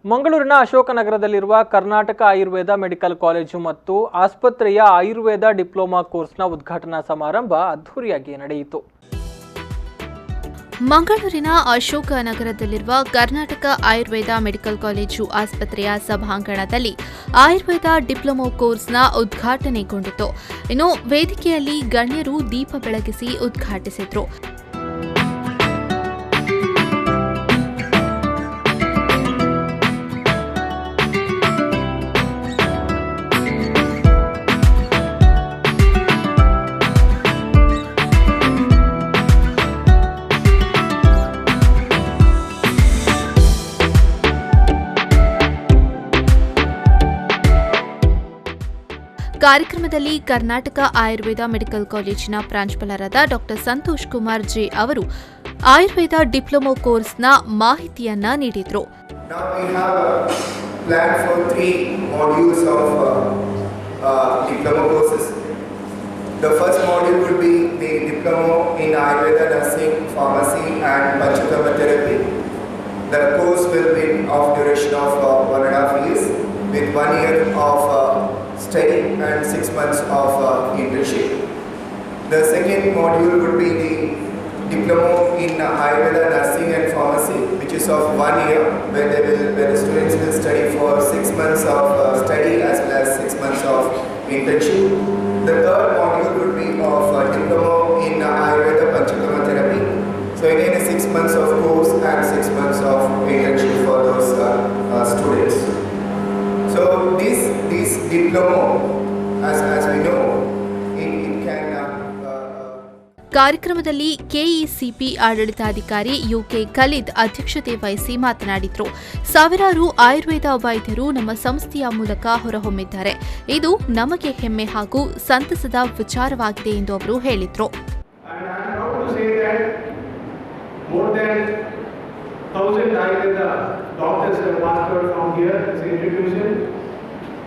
ಮಂಗಳೂರಿನ ಅಶೋಕನಗರದಲ್ಲಿರುವ Karnataka Ayurveda medical college ಮತ್ತು ಆಸ್ಪತ್ರೆಯ ಆಯುರ್ವೇದ ಡಿಪ್ಲೊಮಾ ಕೋರ್ಸ್ನ ಉದ್ಘಾಟನಾ ಸಮಾರಂಭ ಅದ್ಧೂರಿಯಾಗಿ ನಡೆಯಿತು. ಮಂಗಳೂರಿನ ಅಶೋಕನಗರದಲ್ಲಿರುವ ಕರ್ನಾಟಕ ಆಯುರ್ವೇದ ಮೆಡಿಕಲ್ ಕಾಲೇಜು ಆಸ್ಪತ್ರೆಯ ಸಭಾಂಗಣದಲ್ಲಿ ಆಯುರ್ವೇದ ಡಿಪ್ಲೊಮಾ ಕೋರ್ಸ್ನ ಉದ್ಘಾಟನೆಗೊಂಡಿತು. ಇನ್ನು ವೇದಿಕೆಯಲ್ಲಿ ಗಣ್ಯರು ದೀಪ ಬೆಳಗಿಸಿ ಉದ್ಘಾಟಿಸಿದರು. ಕಾರ್ಯಕ್ರಮದಲ್ಲಿ ಕರ್ನಾಟಕ ಆಯುರ್ವೇದ ಮೆಡಿಕಲ್ ಕಾಲೇಜಿನ ಪ್ರಾಂಶುಪಾಲರಾದ ಡಾ ಸಂತೋಷ್ ಕುಮಾರ್ ಜೆ ಅವರು ಆಯುರ್ವೇದ ಡಿಪ್ಲೊಮಾ ಕೋರ್ಸ್ನ ಮಾಹಿತಿಯನ್ನ ನೀಡಿದರು. The first module would be the diploma in Ayurveda nursing, pharmacy and Panchakarma therapy. The course will be of duration of 1.5 years with 1 year of study and 6 months of internship. The second module would be the diploma in Ayurveda nursing and pharmacy, which is of 1 year, where the students will study for 6 months of study as well as 6 months of internship. The third module would be of diploma in Ayurveda Panchakarma therapy. So again, 6 months of course and 6 months of internship for those students. So this diploma, as we know, it can. ಕಾರ್ಯಕ್ರಮದಲ್ಲಿ ಕೆಇಸಿಪಿ ಆಡಳಿತಾಧಿಕಾರಿ UK Khalid ಅಧ್ಯಕ್ಷತೆ ವಹಿಸಿ ಮಾತನಾಡಿದರು. ಸಾವಿರಾರು ಆಯುರ್ವೇದ ವೈದ್ಯರು ನಮ್ಮ ಸಂಸ್ಥೆಯ ಮೂಲಕ ಹೊರಹೊಮ್ಮಿದ್ದಾರೆ. ಇದು ನಮಗೆ ಹೆಮ್ಮೆ ಹಾಗೂ ಸಂತಸದ ವಿಚಾರವಾಗಿದೆ ಎಂದು ಅವರು ಹೇಳಿದರು.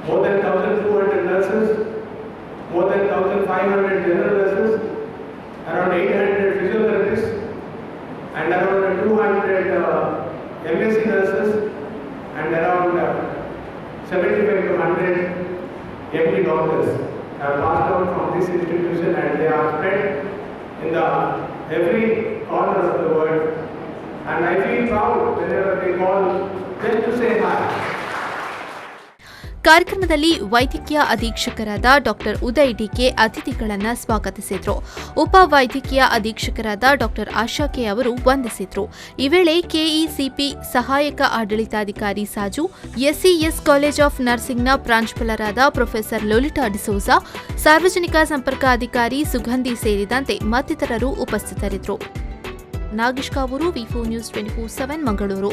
More than 1,200 nurses, more than 1,500 general nurses, around 800 physiotherapists, and around 200 MSc nurses, and around 75 to 100 MD doctors have passed out from this institution, and they are spread in every corner of the world. And I feel proud whenever they call just to say hi. ಕಾರ್ಯಕ್ರಮದಲ್ಲಿ ವೈದ್ಯಕೀಯ ಅಧೀಕ್ಷಕರಾದ ಡಾ Uday DK ಅತಿಥಿಗಳನ್ನು ಸ್ವಾಗತಿಸಿದರು. ಉಪ ವೈದ್ಯಕೀಯ ಅಧೀಕ್ಷಕರಾದ ಡಾ ಆಶಾ K ಅವರು ವಂದಿಸಿದರು. ಈ ವೇಳೆ ಕೆಇಸಿಪಿ ಸಹಾಯಕ ಆಡಳಿತಾಧಿಕಾರಿ ಸಾಜು, ಎಸ್ಸಿಎಸ್ ಕಾಲೇಜ್ ಆಫ್ ನರ್ಸಿಂಗ್ನ ಪ್ರಾಂಶುಪಾಲರಾದ ಪ್ರೊಫೆಸರ್ ಲೋಲಿಟಾ ಡಿಸೋಜಾ, ಸಾರ್ವಜನಿಕ ಸಂಪರ್ಕ ಅಧಿಕಾರಿ ಸುಗಂಧಿ ಸೇರಿದಂತೆ ಮತ್ತಿತರರು ಉಪಸ್ಥಿತರಿದ್ದರು. ನಾಗೇಶ್ ಕಾವೂರು, ವಿ4 ನ್ಯೂಸ್ 24/7 ಮಂಗಳೂರು.